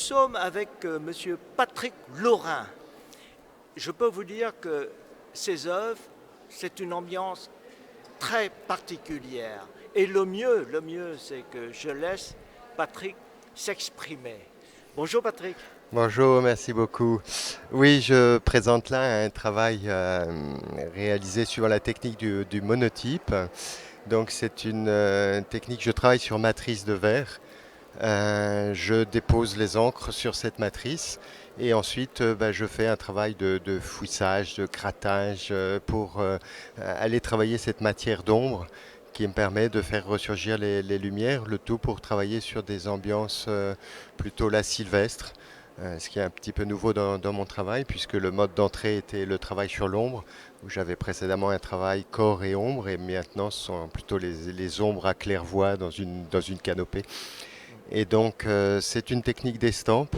sommes avec Monsieur Patrick Laurin. Je peux vous dire que ses œuvres, c'est une ambiance très particulière. Et le mieux, c'est que je laisse Patrick s'exprimer. Bonjour Patrick. Bonjour, merci beaucoup. Oui, je présente là un travail réalisé suivant la technique du monotype. Donc c'est une technique, je travaille sur matrice de verre. Je dépose les encres sur cette matrice et ensuite je fais un travail de fouissage, de grattage pour aller travailler cette matière d'ombre qui me permet de faire ressurgir les lumières, le tout pour travailler sur des ambiances plutôt là sylvestres. Ce qui est un petit peu nouveau dans mon travail, puisque le mode d'entrée était le travail sur l'ombre, où j'avais précédemment un travail corps et ombre, et maintenant ce sont plutôt les ombres à claire-voie dans une canopée. Et donc c'est une technique d'estampe,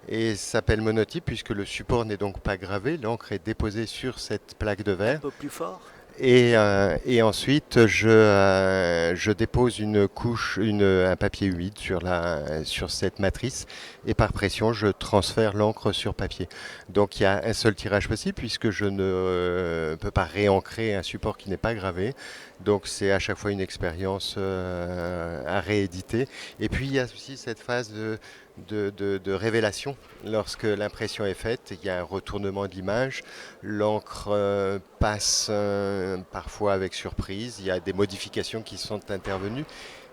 et s'appelle monotype, puisque le support n'est donc pas gravé, l'encre est déposée sur cette plaque de Un verre. peu plus fort. Et ensuite, je dépose une couche, un papier humide sur cette matrice et par pression, je transfère l'encre sur papier. Donc il y a un seul tirage possible puisque je ne peux pas réancrer un support qui n'est pas gravé. Donc c'est à chaque fois une expérience à rééditer. Et puis il y a aussi cette phase de révélation. Lorsque l'impression est faite, il y a un retournement de l'image. L'encre passe parfois avec surprise. Il y a des modifications qui sont intervenues.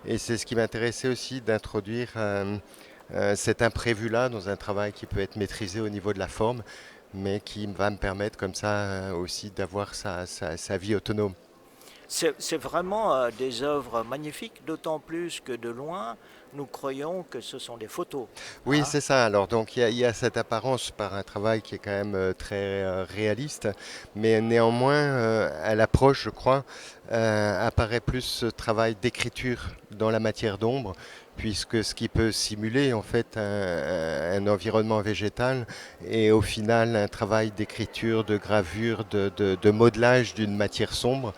Et c'est ce qui m'intéressait aussi d'introduire cet imprévu-là dans un travail qui peut être maîtrisé au niveau de la forme, mais qui va me permettre comme ça aussi d'avoir sa vie autonome. C'est vraiment des œuvres magnifiques, d'autant plus que de loin, nous croyons que ce sont des photos. Oui, Hein. c'est ça. Alors, donc, il y a cette apparence par un travail qui est quand même très réaliste, mais néanmoins, à l'approche, je crois, apparaît plus ce travail d'écriture dans la matière d'ombre, puisque ce qui peut simuler en fait un environnement végétal est au final un travail d'écriture, de gravure, de modelage d'une matière sombre,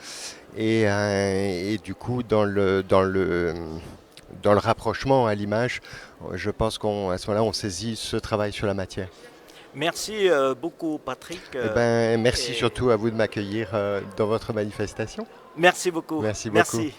et du coup, dans le rapprochement à l'image, je pense qu'à ce moment-là, on saisit ce travail sur la matière. Merci beaucoup Patrick. Eh ben, merci Et surtout à vous de m'accueillir dans votre manifestation. merci beaucoup. Merci beaucoup. Merci.